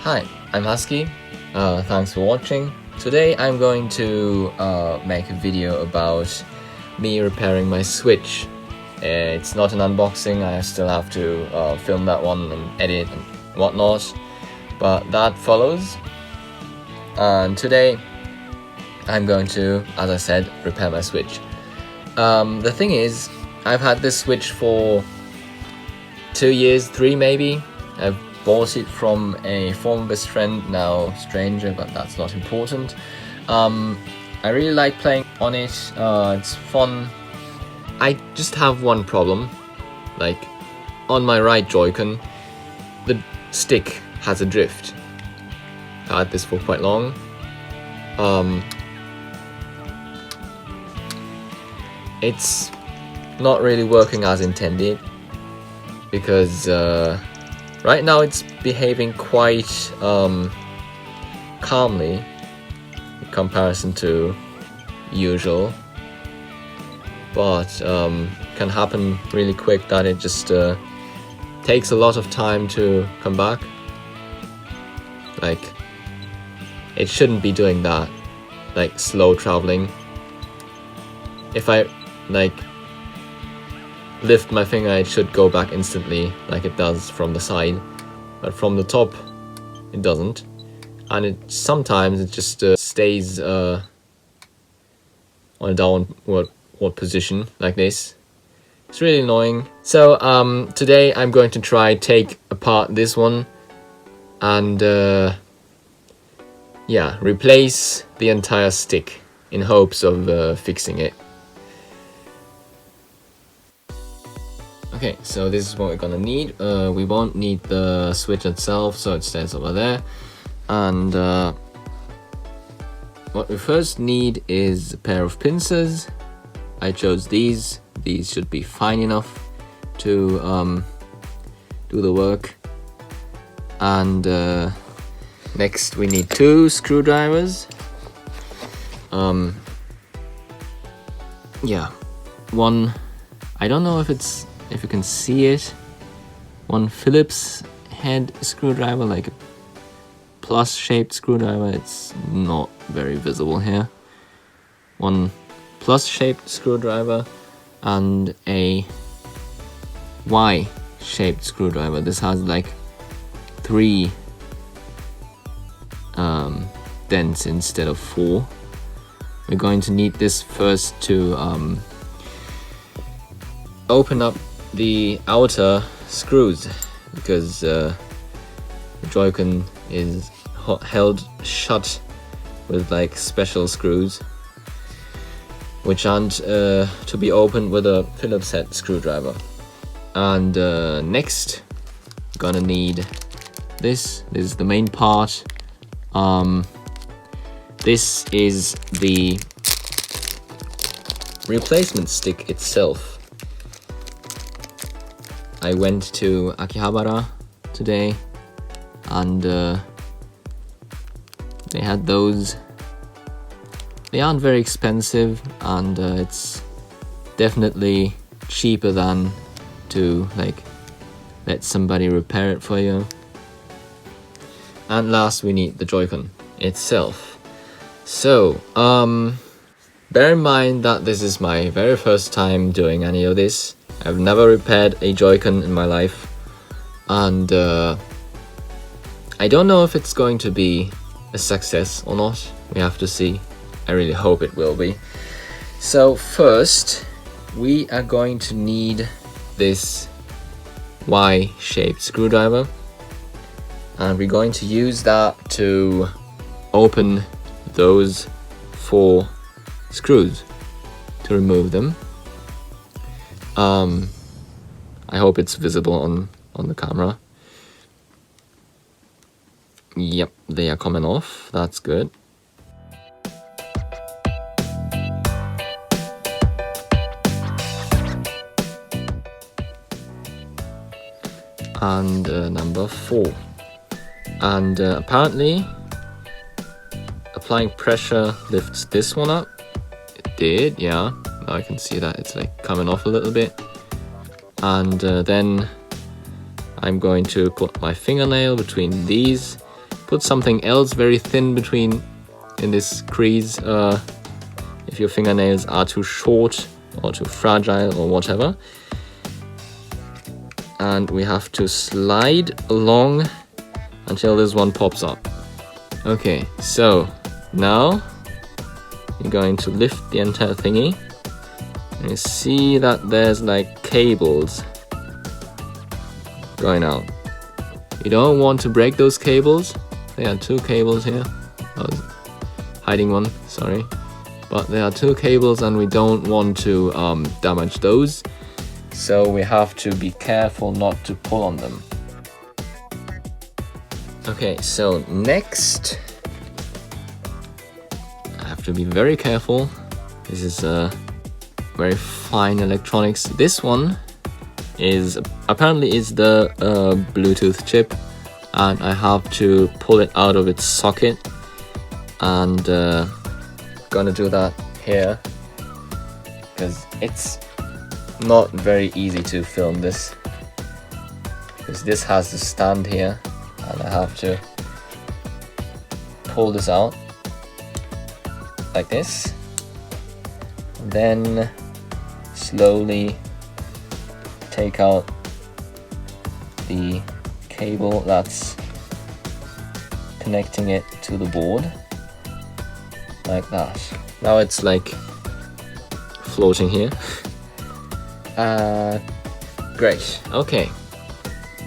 Hi, I'm Husky. Thanks for watching. Today I'm going to make a video about me repairing my Switch. It's not an unboxing, I still have to film that one and edit and whatnot, but that follows. And today I'm going to, as I said, repair my Switch. The thing is, I've had this Switch for 2 years, 3 maybe. I've bought it from a former best friend, now stranger, but that's not important. I really like playing on it, it's fun. I just have one problem, like on my right Joycon, the stick has a drift. I had this for quite long. It's not really working as intended because right now it's behaving quite calmly in comparison to usual, but can happen really quick that it just takes a lot of time to come back. Like, it shouldn't be doing that, like slow traveling. If I like lift my finger, it should go back instantly like it does from the side, but from the top it doesn't, and sometimes it just stays on a downward position like this. It's really annoying. So today I'm going to try take apart this one and yeah, replace the entire stick in hopes of fixing it. Okay, so this is what we're gonna need. We won't need the switch itself, so it stays over there. And what we first need is a pair of pincers. I chose these. These should be fine enough to do the work. And next we need 2 screwdrivers. Yeah, one, I don't know if you can see it, one Phillips head screwdriver, like a plus shaped screwdriver. It's not very visible here. One plus shaped screwdriver and a Y shaped screwdriver. This has like 3 dents instead of 4. We're going to need this first to open up the outer screws, because the Joycon is held shut with like special screws which aren't to be opened with a Phillips head screwdriver. And next gonna need this is the main part. This is the replacement stick itself. I went to Akihabara today and they had those. They aren't very expensive, and it's definitely cheaper than to like let somebody repair it for you. And last we need the Joycon itself. So bear in mind that this is my very first time doing any of this. I've never repaired a Joycon in my life, and I don't know if it's going to be a success or not. We have to see. I really hope it will be. So first we are going to need this Y-shaped screwdriver, and we're going to use that to open those 4 screws to remove them. I hope it's visible on the camera. Yep, they are coming off. That's good. And number 4. And apparently applying pressure lifts this one up. It did, yeah. Now I can see that it's like coming off a little bit. And then I'm going to put my fingernail between these put something else very thin between in this crease if your fingernails are too short or too fragile or whatever. And we have to slide along until this one pops up. Okay, so now you're going to lift the entire thingy, and you see that there's like cables going out. You don't want to break those cables. There are two cables here. I was hiding one, sorry. But there are two cables and we don't want to damage those. So we have to be careful not to pull on them. Okay, so next, I have to be very careful. This is very fine electronics. This one is apparently is the Bluetooth chip, and I have to pull it out of its socket, and gonna do that here because it's not very easy to film this, because this has the stand here and I have to pull this out like this, and then slowly take out the cable that's connecting it to the board like that. Now it's like floating here. Great. Okay.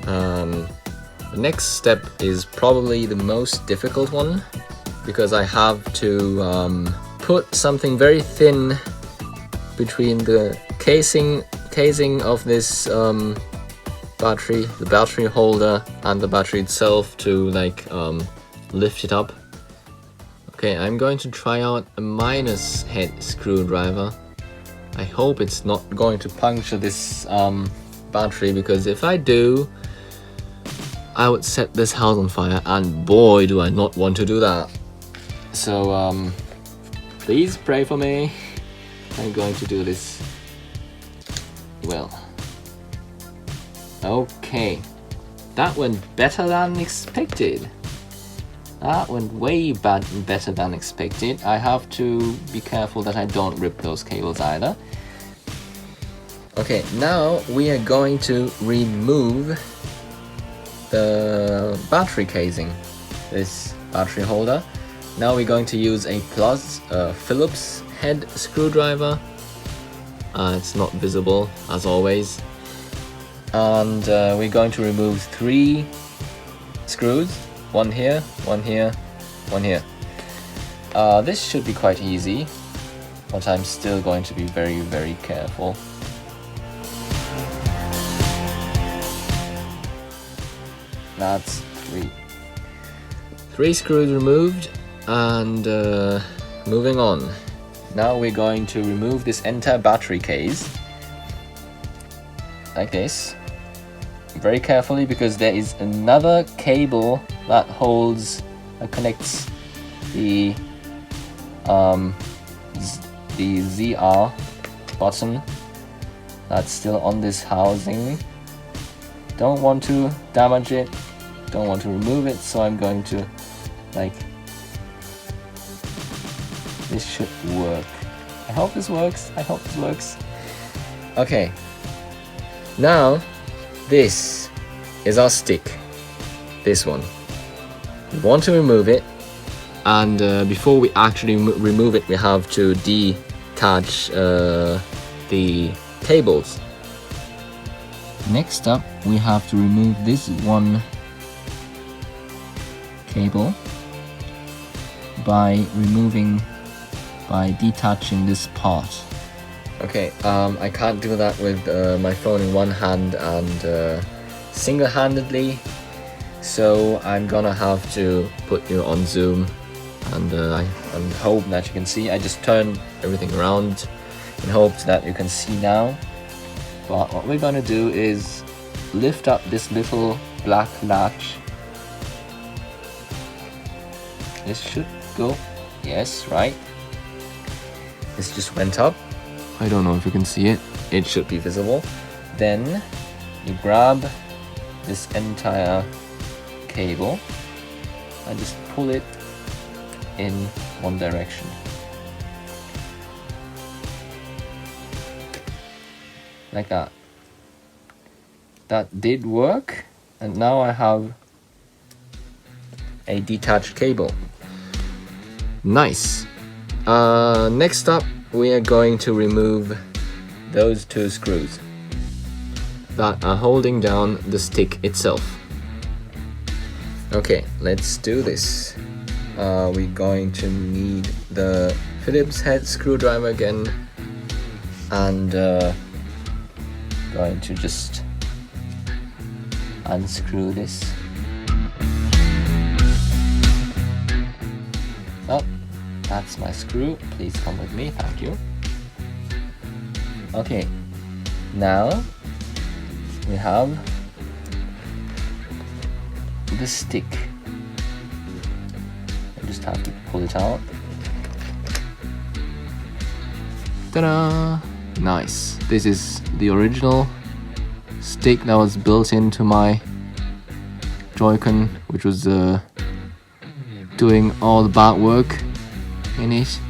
The next step is probably the most difficult one, because I have to put something very thin between the casing of this battery, the battery holder, and the battery itself to like lift it up. Okay, I'm going to try out a minus head screwdriver. I hope it's not going to puncture this battery, because if I do, I would set this house on fire, and boy do I not want to do that. So please pray for me. I'm going to do this well. Okay, that went better than expected. That went way better than expected. I have to be careful that I don't rip those cables either. Okay, now we are going to remove the battery casing, this battery holder. Now we're going to use a Phillips head screwdriver. It's not visible as always. And we're going to remove 3 screws. One here, one here, one here. This should be quite easy, but I'm still going to be very, very careful. That's 3. 3 screws removed, and moving on. Now we're going to remove this entire battery case, like this. Very carefully, because there is another cable that connects the ZR button that's still on this housing. Don't want to damage it, don't want to remove it, so I'm going to this should work. I hope this works. Okay, now this is our stick, this one. We want to remove it, and before we actually remove it, we have to detach the cables. Next up, we have to remove this one cable by detaching this part. Okay, I can't do that with my phone in one hand and single-handedly, so I'm gonna have to put you on zoom, and I hope that you can see. I just turned everything around in hopes that you can see now. But what we're gonna do is lift up this little black latch. This should go, yes, right? This just went up. I don't know if you can see it. It should be visible. Then you grab this entire cable I just pull it in one direction. Like that. That did work, and now I have a detached cable. Nice. Next up, we are going to remove those two screws that are holding down the stick itself. Okay, let's do this. We're going to need the Phillips head screwdriver again, and going to just unscrew this. Oh, that's my screw. Please come with me, thank you. Okay, now we have the stick. I just have to pull it out. Ta-da! Nice. This is the original stick that was built into my Joycon, which was doing all the bad work in it.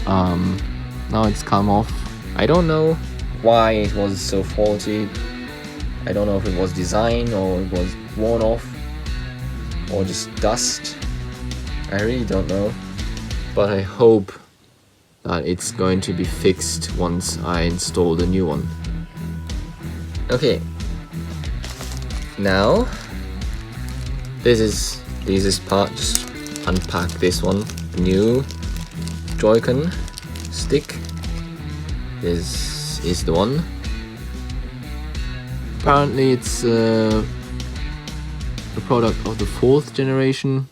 Now it's come off. I don't know why it was so faulty. I don't know if it was design or it was worn off or just dust. I really don't know, but I hope that it's going to be fixed once I install the new one. Okay, now this is part. Just unpack this one. New Joycon stick. This is the one. Apparently it's a product of the 4th generation,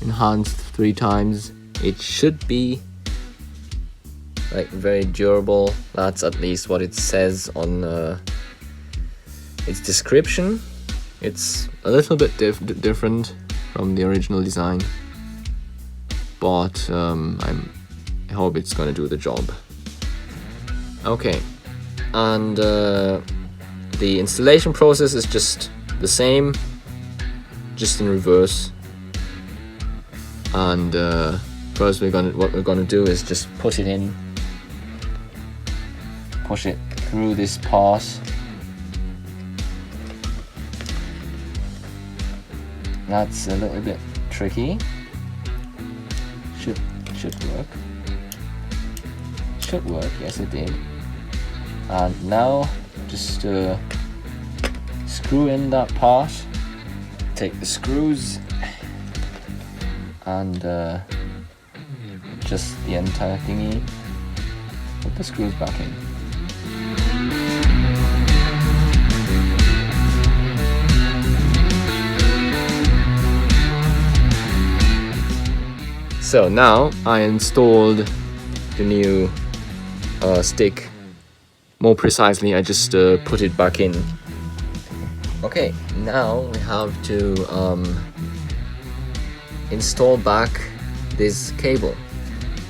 enhanced 3 times. It should be like very durable. That's at least what it says on its description. It's a little bit different from the original design, but I hope it's gonna do the job. Okay, and the installation process is just the same, just in reverse. And first what we're gonna do is just put it in, push it through this part. That's a little bit tricky. Should work. Should work, yes it did. And now just screw in that part. Take the screws and just the entire thingy. Put the screws back in. So now I installed the new stick. More precisely, I just put it back in. Okay, now we have to install back this cable.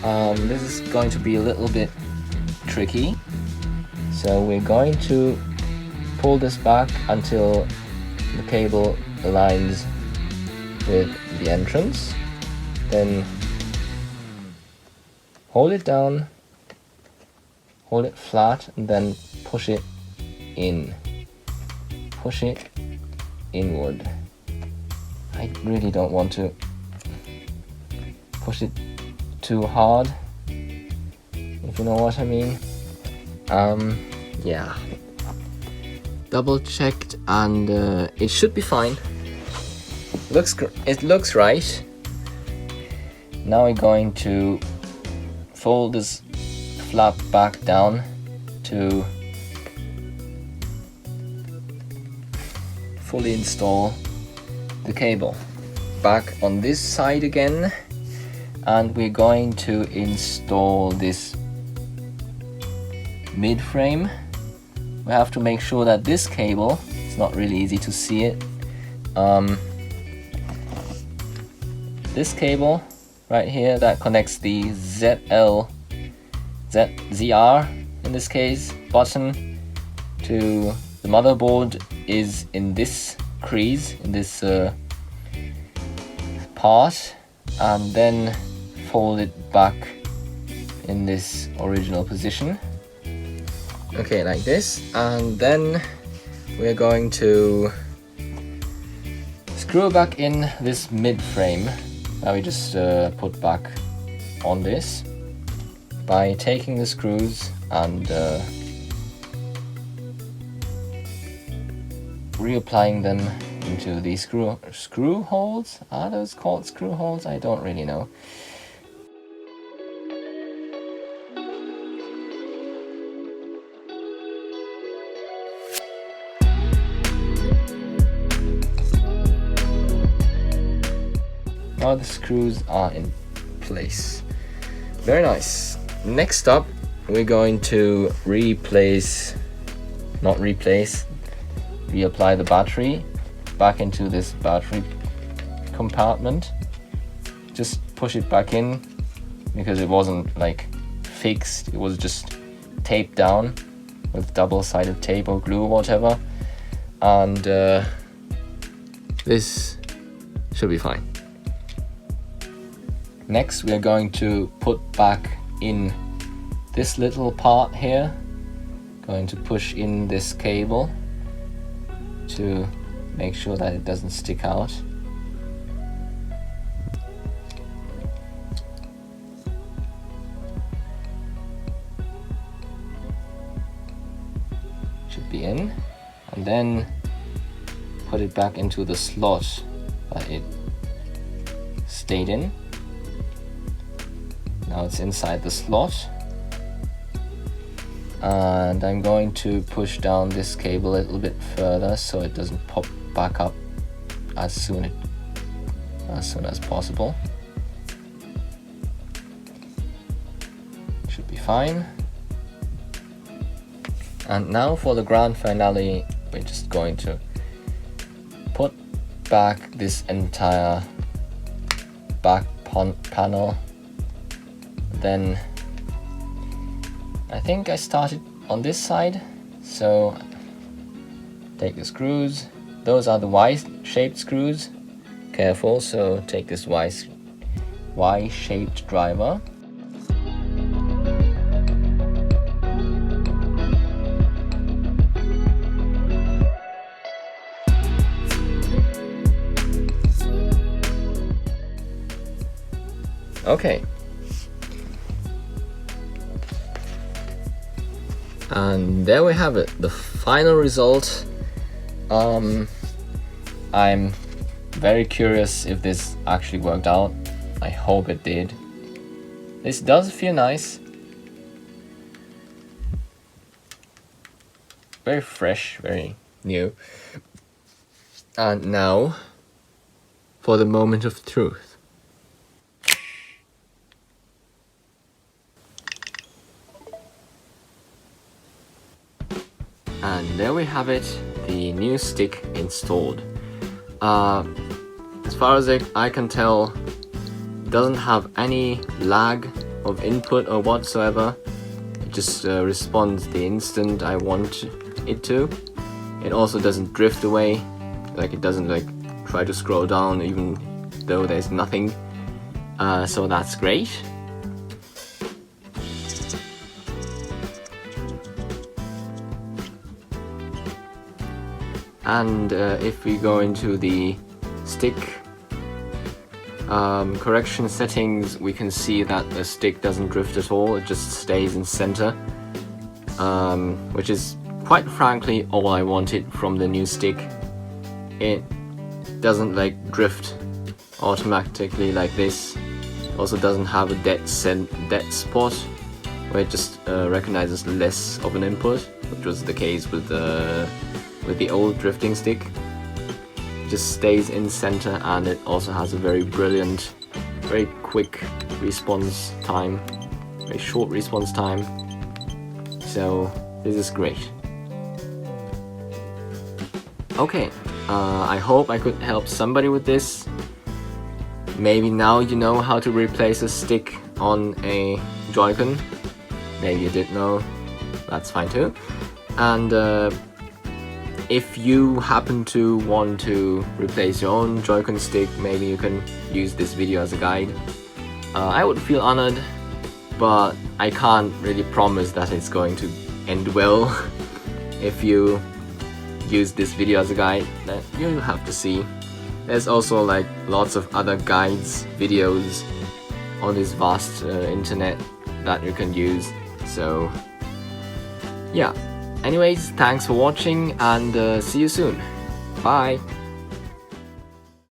This is going to be a little bit tricky. So we're going to pull this back until the cable aligns with the entrance. Then hold it down, hold it flat, and then push it in. Push it inward. I really don't want to push it too hard, if you know what I mean. Yeah. Double checked, and it should be fine. It looks right. Now we're going to fold this flap back down to fully install the cable. Back on this side again, and we're going to install this mid frame. We have to make sure that this cable, it's not really easy to see it, this cable right here that connects the ZR in this case button to the motherboard is in this crease in this part, and then fold it back in this original position. Okay, like this, and then we're going to screw back in this mid frame that we just put back on this by taking the screws and reapplying them into the screw holes. Are those called screw holes? I don't really know. Now the screws are in place. Very nice. Next up, we're going to reapply the battery back into this battery compartment. Just push it back in because it wasn't like fixed, it was just taped down with double-sided tape or glue or whatever, and this should be fine. Next, we are going to put back in this little part here. Going to push in this cable to make sure that it doesn't stick out. Should be in, and then put it back into the slot that it stayed in. Now it's inside the slot, and I'm going to push down this cable a little bit further so it doesn't pop back up as soon as possible. Should be fine. And now for the grand finale, we're just going to put back this entire back panel. Then I think I started on this side, so take the screws. Those are the Y-shaped screws. Careful, so take this Y-shaped driver. Okay. And there we have it, the final result. I'm very curious if this actually worked out. I hope it did. This does feel nice. Very fresh, very new. And now for the moment of truth. And there we have it, the new stick installed. As far as I can tell, it doesn't have any lag of input or whatsoever. It just responds the instant I want it to. It also doesn't drift away, like it doesn't like try to scroll down even though there's nothing. So that's great. And if we go into the stick correction settings, we can see that the stick doesn't drift at all, it just stays in center, which is quite frankly all I wanted from the new stick. It doesn't like drift automatically like this. Also doesn't have a dead spot where it just recognizes less of an input, which was the case with the old drifting stick. It just stays in center, and it also has a very brilliant, very quick response time, very short response time. So this is great. Okay, I hope I could help somebody with this. Maybe now you know how to replace a stick on a Joycon. Maybe you didn't know, that's fine too. And if you happen to want to replace your own Joycon stick, maybe you can use this video as a guide. I would feel honored, but I can't really promise that it's going to end well. If you use this video as a guide, then you'll have to see. There's also like lots of other guides, videos on this vast internet that you can use. So yeah, anyways, thanks for watching and see you soon. Bye.